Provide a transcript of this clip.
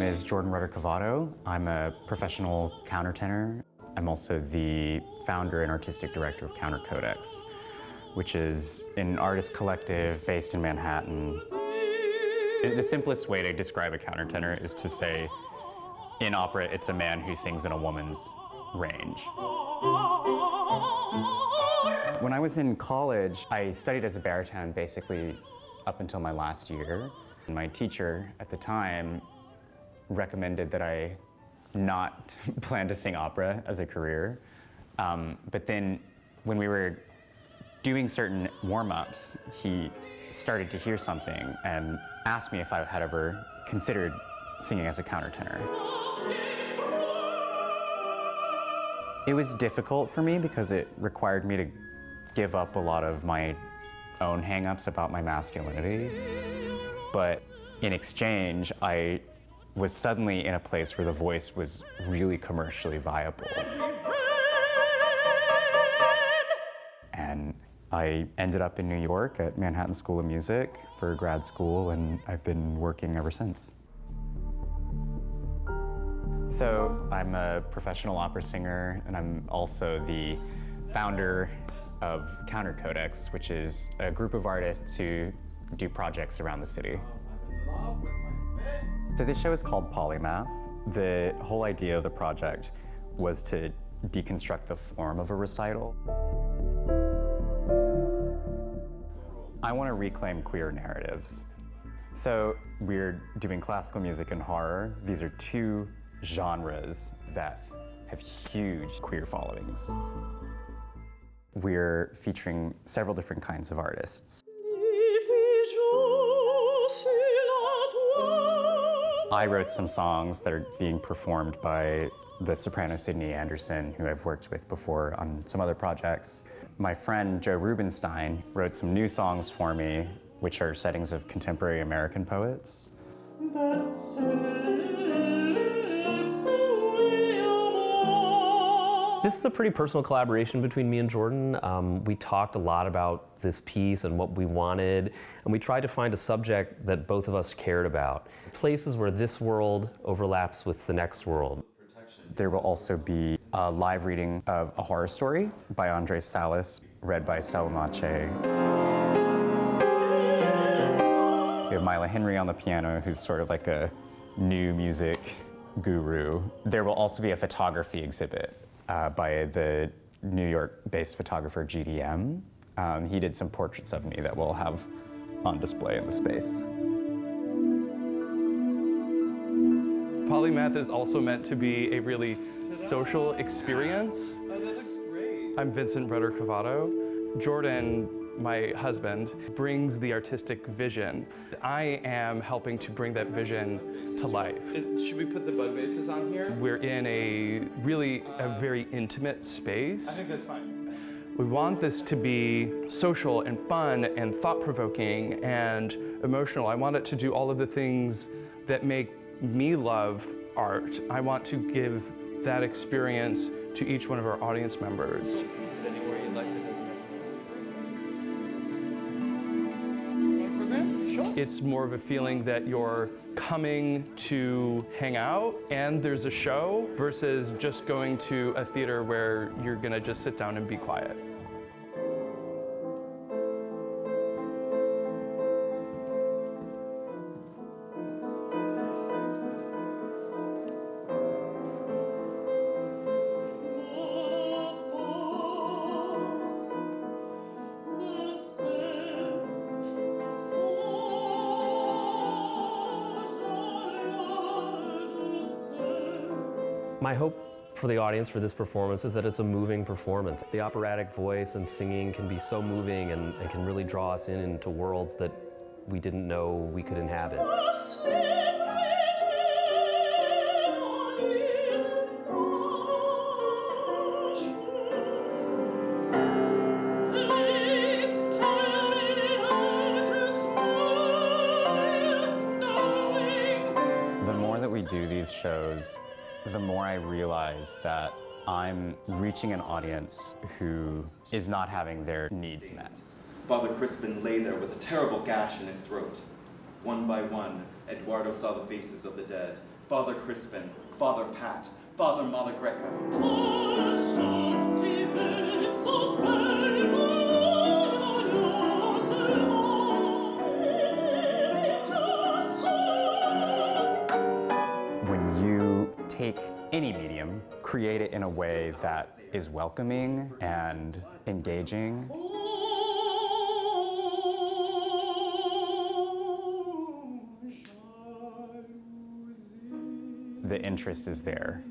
name is Jordan Rutter-Covatto. I'm a professional countertenor. I'm also the founder and artistic director of Countertenors, which is an artist collective based in Manhattan. The simplest way to describe a countertenor is to say, in opera, it's a man who sings in a woman's range. When I was in college, I studied as a baritone basically up until my last year. My teacher at the time recommended that I not plan to sing opera as a career. But then when we were doing certain warm-ups, he started to hear something and asked me if I had ever considered singing as a countertenor. It was difficult for me because it required me to give up a lot of my own hang-ups about my masculinity. But in exchange, I was suddenly in a place where the voice was really commercially viable. And I ended up in New York at Manhattan School of Music for grad school, and I've been working ever since. So I'm a professional opera singer, and I'm also the founder of Countertenors, which is a group of artists who do projects around the city. So this show is called Polymath. The whole idea of the project was to deconstruct the form of a recital. I want to reclaim queer narratives. So we're doing classical music and horror. These are two genres that have huge queer followings. We're featuring several different kinds of artists. I wrote some songs that are being performed by the soprano Sydney Anderson, who I've worked with before on some other projects. My friend Joe Rubinstein wrote some new songs for me, which are settings of contemporary American poets. This is a pretty personal collaboration between me and Jordan. We talked a lot about this piece and what we wanted, and we tried to find a subject that both of us cared about. Places where this world overlaps with the next world. There will also be a live reading of A Horror Story by Andres Salas, read by Salmache. We have Myla Henry on the piano, who's sort of like a new music guru. There will also be a photography exhibit by the New York-based photographer GDM. He did some portraits of me that we'll have on display in the space. Polymath is also meant to be a really social experience. Oh, that looks great. I'm Vincent Rutter-Covatto. Jordan, my husband, brings the artistic vision. I am helping to bring that vision to life. Should we put the bud bases on here? We're in a very intimate space. I think that's fine. We want this to be social and fun and thought-provoking and emotional. I want it to do all of the things that make me love art. I want to give that experience to each one of our audience members. Is it anywhere you'd like to visit? Sure. It's more of a feeling that you're coming to hang out and there's a show versus just going to a theater where you're gonna just sit down and be quiet. My hope for the audience for this performance is that it's a moving performance. The operatic voice and singing can be so moving and can really draw us into worlds that we didn't know we could inhabit. The more that we do these shows, the more I realize that I'm reaching an audience who is not having their needs met. Father Crispin lay there with a terrible gash in his throat. One by one, Eduardo saw the faces of the dead. Father Crispin, Father Pat, Father Mother Greca. When you take any medium, create it in a way that is welcoming and engaging, the interest is there.